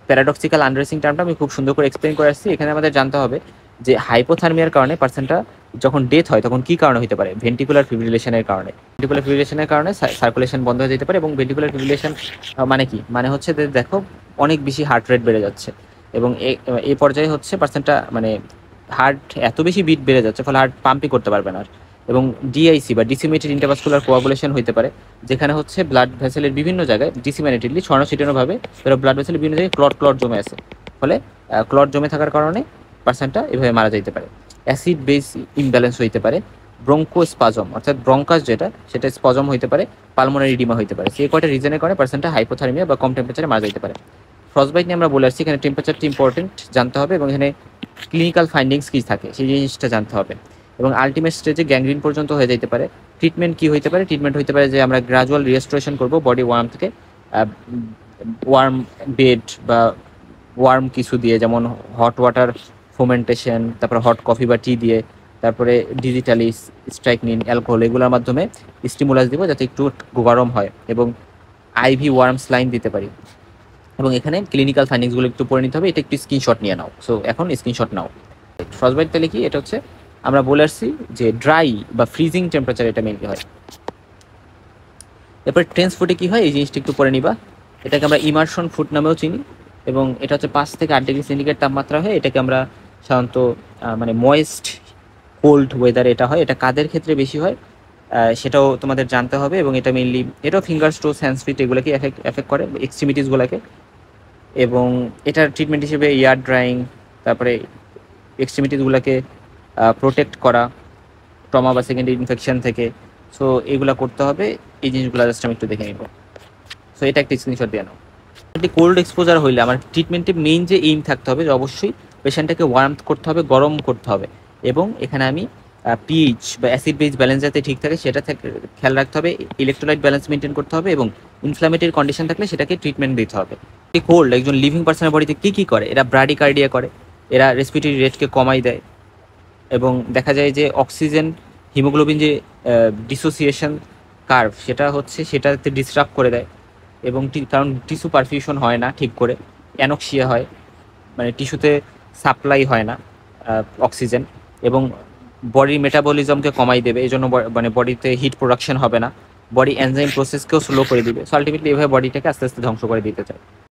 প্যারাডক্সিক্যাল আন্ডারস্ট্যান্ডিং টার্মটা আমি খুব সুন্দর করে এক্সপ্লেন করে আসছি। এখানে আমাদের জানতে হবে যে হাইপোথার্মিয়ার কারণে পার্সনটা যখন ডেথ হয় তখন কী কারণে হতে পারে? ভেন্টিকুলার ফিব্রিলেশনের কারণে। ভেন্টিকুলার ফিব্রিলেশনের কারণে সার্কুলেশন বন্ধ হয়ে যেতে পারে। এবং ভেন্টিকুলার ফিব্রিলেশন মানে কি? মানে হচ্ছে যে দেখো অনেক বেশি হার্ট রেট বেড়ে যাচ্ছে, এবং এই পর্যায়ে হচ্ছে পার্সনটা মানে হার্ট এত বেশি বিট বেড়ে যাচ্ছে ফলে হার্ট পাম্পই করতে পারবে না। এবং ডিআইসি বা ডিসিমেটেড ইন্টারভাস্কুলার কোয়াগুলেশন হতে পারে, যেখানে হচ্ছে ব্লাড ভেসেলের বিভিন্ন জায়গায় ডিসিমেটেডলি ছড়ানো ছিটানোভাবে ব্লাড ভেসেলের বিভিন্ন জায়গায় ক্লট জমে আছে, ফলে ক্লট জমে থাকার কারণে পার্সনটা এভাবে মারা যেতে পারে। অ্যাসিড বেস ইমব্যালেন্স হইতে পারে, ব্রঙ্কোস্পাজম অর্থাৎ ব্রঙ্কাস যেটা সেটা স্পজম হইতে পারে, পালমোনারি ইডিমা হইতে পারে। সেই কয়টা রিজনের কারণে পার্সনটা হাইপোথার্মিয়া বা কম টেম্পারেচারে মারা যেতে পারে। ফ্রস্টবাইট নিয়ে আমরা বলে আসছি, এখানে টেম্পারেচারটি ইম্পর্টেন্ট জানতে হবে, এবং এখানে ক্লিনিক্যাল ফাইন্ডিংস কী থাকে সেই জিনিসটা জানতে হবে। এবং আলটিমেট স্টেজে গ্যাংগ্রিন পর্যন্ত হয়ে যেতে পারে। ট্রিটমেন্ট কী হইতে পারে? ট্রিটমেন্ট হইতে পারে যে আমরা গ্রাজুয়াল রিস্টোরেশন করব বডি ওয়ার্ম থেকে, ওয়ার্ম বেড বা ওয়ার্ম কিছু দিয়ে, যেমন হট ওয়াটার ফোমেন্টেশন, তারপরে হট কফি বা টি দিয়ে, তারপরে ডিজিটালি স্ট্রাইকনিন, অ্যালকোহল, এগুলোর মাধ্যমে স্টিমুলাস দিব যাতে একটু গরম হয়, এবং আইভি ওয়ার্ম স্লাইন দিতে পারি। এবং এখানে ক্লিনিক্যাল ফাইন্ডিংসগুলো একটু পড়ে নিতে হবে। এটা একটু স্ক্রিনশট নিয়ে নাও। সো এখন স্ক্রিনশট নাও। ফ্রস্টবাইট তাহলে কি? এটা হচ্ছে আমরা বলে আসছি যে ড্রাই বা ফ্রিজিং টেম্পারেচার এটা মেনলি হয়। এরপর টেন্স ফুডে কী হয় এই জিনিসটা একটু পরে নিবা। এটাকে আমরা ইমার্শন ফুড নামেও চিনি, এবং এটা হচ্ছে 5 থেকে 8 ডিগ্রি সেন্টিগ্রেড তাপমাত্রা হয়। এটাকে আমরা সাধারণত মানে ময়েস্ট কোল্ড ওয়েদারে এটা হয়। এটা কাদের ক্ষেত্রে বেশি হয় সেটাও তোমাদের জানতে হবে। এবং এটা মেনলি এটাও ফিঙ্গার টোস, হ্যান্ডস ফিট এগুলোকে এফেক্ট করে, এক্সট্রিমিটিসগুলোকে। এবং এটার ট্রিটমেন্ট হিসেবে এয়ার ড্রাইং, তারপরে এক্সট্রিমিটিসগুলোকে প্রোটেক্ট করা ট্রমা বা সেকেন্ডারি ইনফেকশন থেকে। সো এগুলো করতে হবে। এই জিনিসগুলো জাস্ট আমি একটু দেখে নিব। সো এটা একটা স্ক্রিনশট দিয়ে নাও। কোল্ড এক্সপোজার হইলে আমার ট্রিটমেন্টে মেইন যে এইম থাকতে হবে যে অবশ্যই পেশেন্টটাকে ওয়ার্ম করতে হবে, গরম করতে হবে। এবং এখানে আমি পিএইচ বা অ্যাসিড বেস ব্যালেন্স যাতে ঠিক থাকে সেটা খেয়াল রাখতে হবে, ইলেকট্রোলাইট ব্যালেন্স মেনটেন করতে হবে, এবং ইনফ্লামেটরি কন্ডিশন থাকলে সেটাকে ট্রিটমেন্ট দিতে হবে। এই কোল্ড একজন লিভিং পার্সনের বডিতে কী করে? এরা ব্রাডিকার্ডিয়া করে, এরা রেসপিরেটরি রেটকে কমাই দেয়, এবং দেখা যায় যে অক্সিজেন হিমোগ্লোবিন যে ডিসোসিয়েশন কার্ভ সেটাতে ডিস্টার্ব করে দেয়। এবং কারণ টিস্যু পারফিউশন হয় না ঠিক করে, অ্যানক্সিয়া হয়, মানে টিস্যুতে সাপ্লাই হয় না অক্সিজেন, এবং বডির মেটাবলিজমকে কমাই দেবে। এই জন্য মানে বডিতে হিট প্রোডাকশন হবে না, বডি এনজাইম প্রসেসকেও স্লো করে দিবে। সো আলটিমেটলি এভাবে বডিটাকে আস্তে আস্তে ধ্বংস করে দিতে চায়।